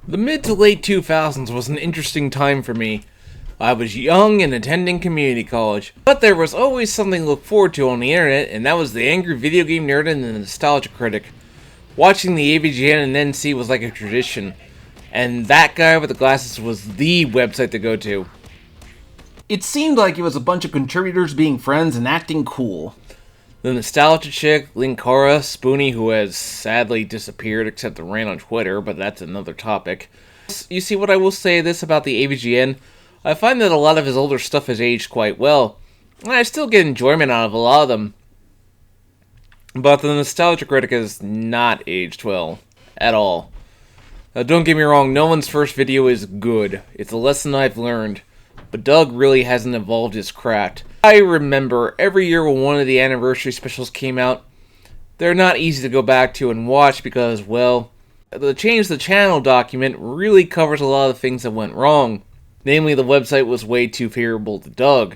The mid to late 2000s was an interesting time for me. I was young and attending community college, but there was always something to look forward to on the internet, and that was the angry video game nerd and the nostalgia critic. Watching the AVGN and NC was like a tradition, and that guy with the glasses was the website to go to. It seemed like it was a bunch of contributors being friends and acting cool. The nostalgia chick, Linkara, Spoonie, who has sadly disappeared except to rant on Twitter, but that's another topic. You see, what I will say this about the AVGN, I find that a lot of his older stuff has aged quite well, and I still get enjoyment out of a lot of them. But the nostalgia critic has not aged well, at all. Now, don't get me wrong, no one's first video is good. It's a lesson I've learned. But Doug really hasn't evolved his craft. I remember every year when one of the anniversary specials came out, they're not easy to go back to and watch because, well, the Change the Channel document really covers a lot of things that went wrong. Namely, the website was way too favorable to Doug.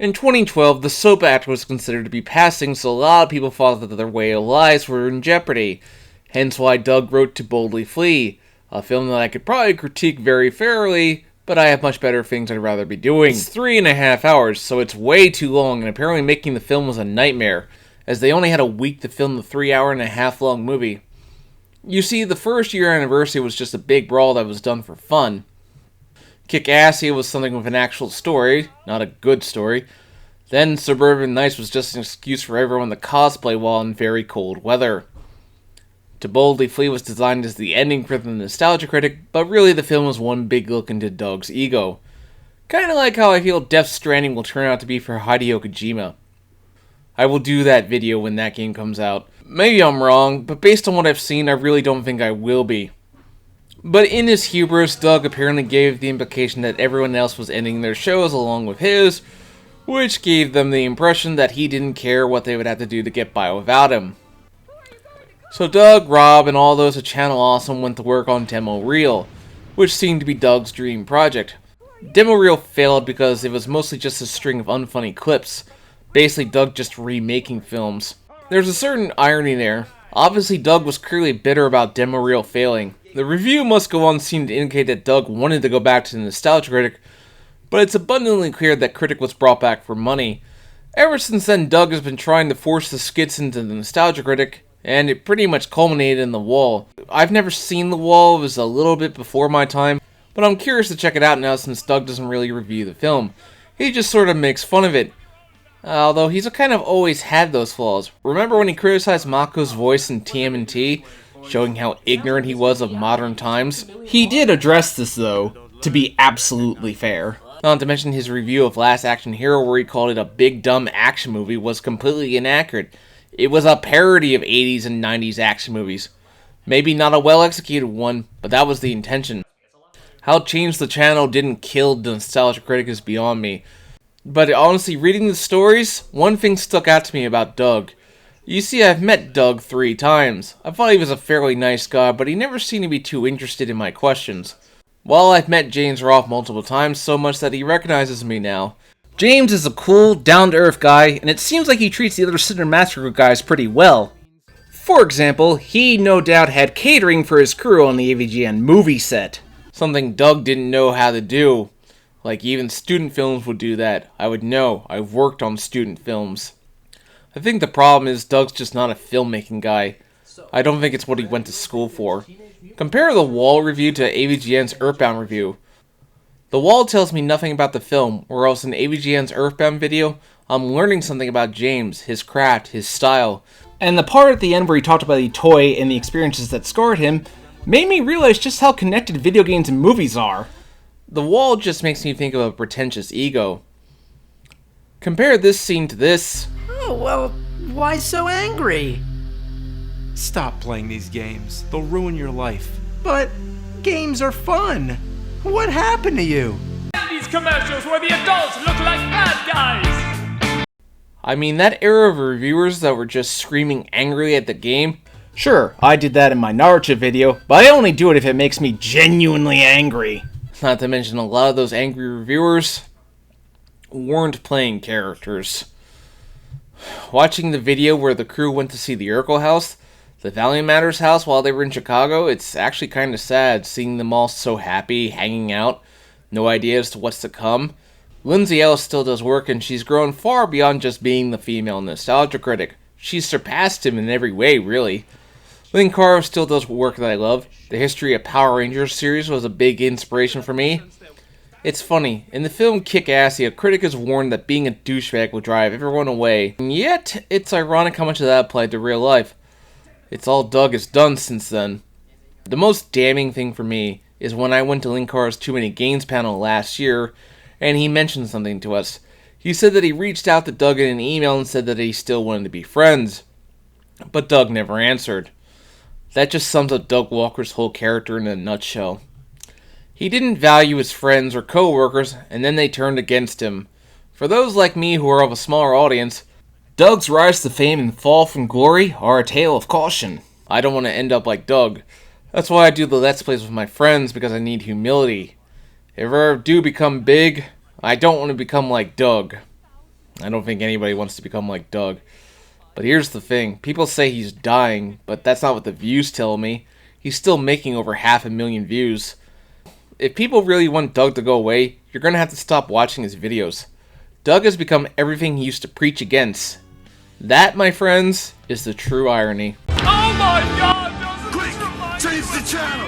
In 2012, the Soap Act was considered to be passing, so a lot of people thought that their way of lives were in jeopardy. Hence why Doug wrote To Boldly Flee, a film that I could probably critique very fairly, but I have much better things I'd rather be doing. It's 3.5 hours, so it's way too long, and apparently making the film was a nightmare, as they only had a week to film the 3.5-hour long movie. You see, the first year anniversary was just a big brawl that was done for fun. Kick-Assy was something with an actual story, not a good story. Then Suburban Nights was just an excuse for everyone to cosplay while in very cold weather. To Boldly Flee was designed as the ending for the nostalgia critic, but really the film was one big look into Doug's ego. Kinda like how I feel Death Stranding will turn out to be for Hideo Kojima. I will do that video when that game comes out. Maybe I'm wrong, but based on what I've seen, I really don't think I will be. But in his hubris, Doug apparently gave the implication that everyone else was ending their shows along with his, which gave them the impression that he didn't care what they would have to do to get by without him. So Doug, Rob, and all those at Channel Awesome went to work on Demo Reel, which seemed to be Doug's dream project. Demo Reel failed because it was mostly just a string of unfunny clips, basically Doug just remaking films. There's a certain irony there. Obviously Doug was clearly bitter about Demo Reel failing. The review must go on seemed to indicate that Doug wanted to go back to the nostalgia critic, but it's abundantly clear that Critic was brought back for money. Ever since then, Doug has been trying to force the skits into the nostalgia critic, and it pretty much culminated in The Wall. I've never seen The Wall, it was a little bit before my time, but I'm curious to check it out now since Doug doesn't really review the film. He just sort of makes fun of it. Although he's kind of always had those flaws. Remember when he criticized Mako's voice in TMNT, showing how ignorant he was of modern times? He did address this, though, to be absolutely fair. Not to mention his review of Last Action Hero, where he called it a big dumb action movie, was completely inaccurate. It was a parody of 80s and 90s action movies. Maybe not a well-executed one, but that was the intention. How Change the Channel didn't kill the nostalgia critic is beyond me. But honestly, reading the stories, one thing stuck out to me about Doug. You see, I've met Doug 3 times. I thought he was a fairly nice guy, but he never seemed to be too interested in my questions. While I've met James Roth multiple times, so much that he recognizes me now. James is a cool, down-to-earth guy, and it seems like he treats the other Cinemaster Group guys pretty well. For example, he no doubt had catering for his crew on the AVGN movie set. Something Doug didn't know how to do. Like even student films would do that. I would know. I've worked on student films. I think the problem is Doug's just not a filmmaking guy. I don't think it's what he went to school for. Compare The Wall review to AVGN's Earthbound review. The Wall tells me nothing about the film, whereas in AVGN's Earthbound video, I'm learning something about James, his craft, his style. And the part at the end where he talked about the toy and the experiences that scarred him made me realize just how connected video games and movies are. The Wall just makes me think of a pretentious ego. Compare this scene to this. Oh, well, why so angry? Stop playing these games. They'll ruin your life. But games are fun. What happened to you? These commercials where the adults look like bad guys. I mean, that era of reviewers that were just screaming angrily at the game. Sure, I did that in my Naruto video, but I only do it if it makes me genuinely angry. Not to mention a lot of those angry reviewers weren't playing characters. Watching the video where the crew went to see the Urkel house, The Family Matters house while they were in Chicago, it's actually kind of sad seeing them all so happy, hanging out, no idea as to what's to come. Lindsay Ellis still does work, and she's grown far beyond just being the female nostalgia critic. She's surpassed him in every way, really. Lynn Carr still does work that I love. The History of Power Rangers series was a big inspiration for me. It's funny, in the film Kick-Ass, a critic is warned that being a douchebag will drive everyone away, and yet it's ironic how much of that applied to real life. It's all Doug has done since then. The most damning thing for me is when I went to Lynn Carr's Too Many Games panel last year, and he mentioned something to us. He said that he reached out to Doug in an email and said that he still wanted to be friends, but Doug never answered. That just sums up Doug Walker's whole character in a nutshell. He didn't value his friends or co-workers, and then they turned against him. For those like me who are of a smaller audience, Doug's rise to fame and fall from glory are a tale of caution. I don't want to end up like Doug. That's why I do the Let's Plays with my friends, because I need humility. If I ever do become big, I don't want to become like Doug. I don't think anybody wants to become like Doug. But here's the thing. People say he's dying, but that's not what the views tell me. He's still making over 500,000 views. If people really want Doug to go away, you're going to have to stop watching his videos. Doug has become everything he used to preach against. That, my friends, is the true irony. Oh my god, doesn't this remind me Change the channel!